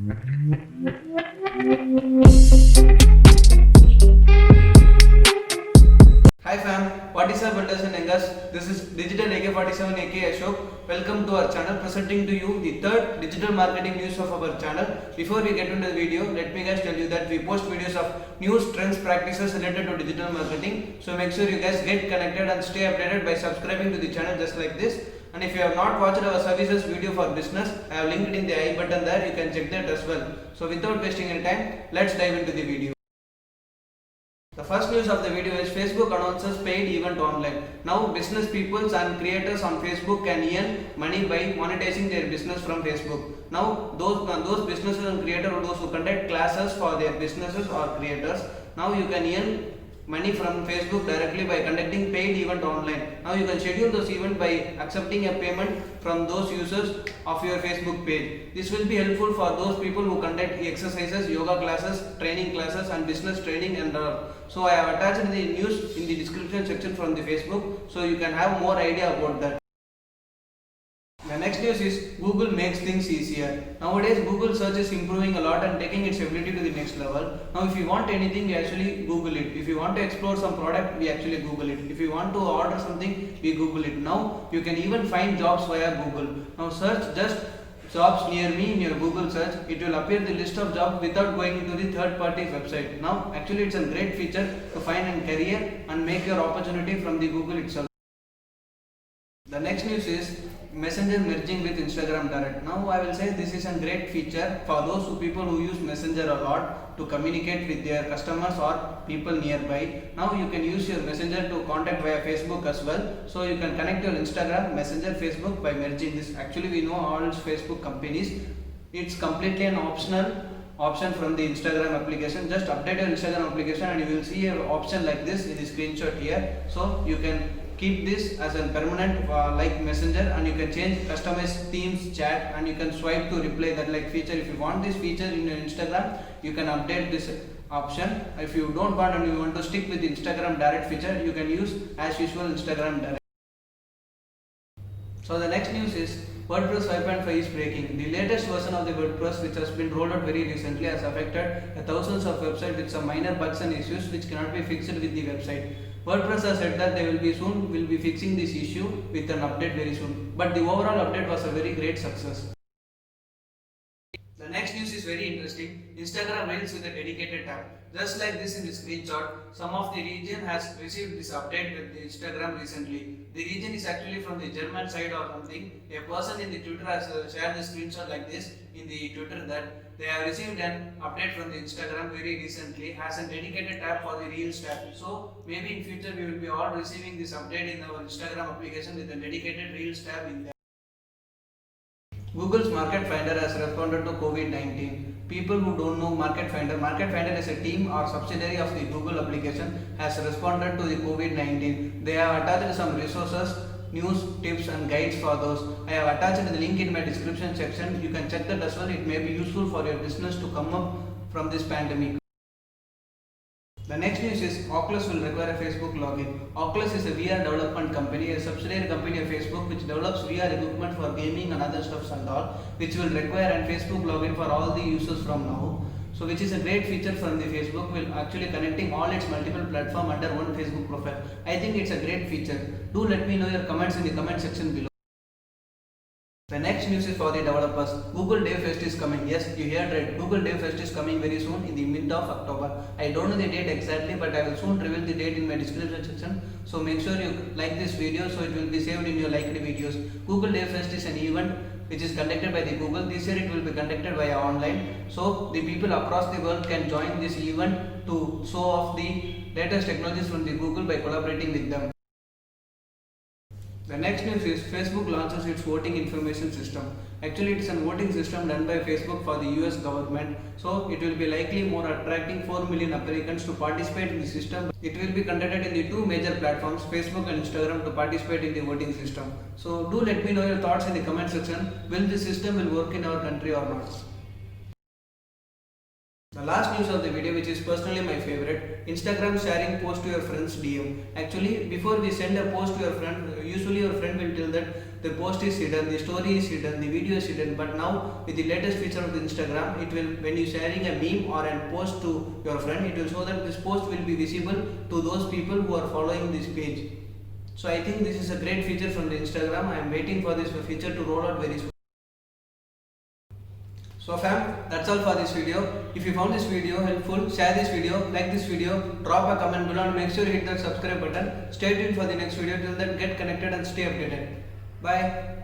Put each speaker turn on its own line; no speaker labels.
Hi fam, what is up builders and youngers? This is Digital AK47 aka Ashok. Welcome to our channel, presenting to you the third digital marketing news of our channel. Before we get into the video, let me guys tell you that we post videos of news, trends, practices related to digital marketing. So make sure you guys get connected and stay updated by subscribing to the channel just like this. And if you have not watched our services video for business, I have linked in the I button there, you can check that as well. So without wasting any time, let's dive into the video. The first news of the video is Facebook announces paid event online. Now business peoples and creators on Facebook can earn money by monetizing their business from Facebook. Now those businesses and creators or those who conduct classes for their businesses or creators, now you can earn money from Facebook directly by conducting paid event online. Now you can schedule those events by accepting a payment from those users of your Facebook page. This will be helpful for those people who conduct exercises, yoga classes, training classes and business training and so I have attached the news in the description section from the Facebook, so you can have more idea about that. The next news is Google makes things easier. Nowadays Google search is improving a lot and taking its ability to the next level. Now if you want anything, we actually Google it. If you want to explore some product, we actually Google it. If you want to order something, we Google it. Now you can even find jobs via Google. Now search just jobs near me in your Google search. It will appear the list of jobs without going into the third party website. Now actually it's a great feature to find a career and make your opportunity from the Google itself. The next news is Messenger merging with Instagram Direct. Now I will say this is a great feature for those people who use Messenger a lot to communicate with their customers or people nearby. Now you can use your Messenger to contact via Facebook as well. So you can connect your Instagram, Messenger, Facebook by merging this. Actually we know all Facebook companies, it's completely an option from the Instagram application. Just update your Instagram application and you will see an option like this in the screenshot here. So you can keep this as a permanent like Messenger, and you can change customize themes, chat, and you can swipe to reply that like feature. If you want this feature in your Instagram, you can update this option. If you don't want and you want to stick with Instagram Direct feature, you can use as usual Instagram Direct. So the next news is WordPress 5.5 is breaking. The latest version of the WordPress, which has been rolled out very recently, has affected thousands of websites with some minor bugs and issues which cannot be fixed with the website. WordPress has said that they will be fixing this issue with an update very soon. But the overall update was a very great success. The next news is very interesting. Instagram Reels with a dedicated tab. Just like this in the screenshot, some of the region has received this update with the Instagram recently. The region is actually from the German side or something. A person in the Twitter has shared the screenshot like this in the Twitter that they have received an update from the Instagram very recently, has a dedicated tab for the Reels tab. So maybe in future we will be all receiving this update in our Instagram application with a dedicated Reels tab in there. Google's Market Finder has responded to COVID-19. People who don't know Market Finder is a team or subsidiary of the Google application, has responded to the COVID-19. They have attached some resources, news, tips and guides for those. I have attached the link in my description section. You can check that as well. It may be useful for your business to come up from this pandemic. The next news is Oculus will require a Facebook login. Oculus is a VR development company, a subsidiary company of Facebook which develops VR equipment for gaming and other stuffs and all, which will require a Facebook login for all the users from now. So which is a great feature from the Facebook, will actually connecting all its multiple platform under one Facebook profile. I think it's a great feature. Do let me know your comments in the comment section below. The next news is for the developers. Google Dev Fest is coming. Yes, you heard right. Google Dev Fest is coming very soon in the mid of October. I don't know the date exactly, but I will soon reveal the date in my description section. So make sure you like this video so it will be saved in your liked videos. Google Dev Fest is an event which is conducted by the Google. This year it will be conducted via online. So the people across the world can join this event to show off the latest technologies from the Google by collaborating with them. The next news is Facebook launches its voting information system. Actually, it is a voting system done by Facebook for the US government. So, it will be likely more attracting 4 million Americans to participate in the system. It will be conducted in the two major platforms, Facebook and Instagram, to participate in the voting system. So, do let me know your thoughts in the comment section. Will this system will work in our country or not? The last news of the video, which is personally my favorite, Instagram sharing post to your friends DM. Actually, before we send a post to your friend, usually your friend will tell that the post is hidden, the story is hidden, the video is hidden. But now with the latest feature of the Instagram, it will, when you sharing a meme or a post to your friend, it will show that this post will be visible to those people who are following this page. So I think this is a great feature from the Instagram. I am waiting for this feature to roll out very soon. So fam, that's all for this video. If you found this video helpful, share this video, like this video, drop a comment below and make sure you hit that subscribe button. Stay tuned for the next video. Till then, get connected and stay updated. Bye.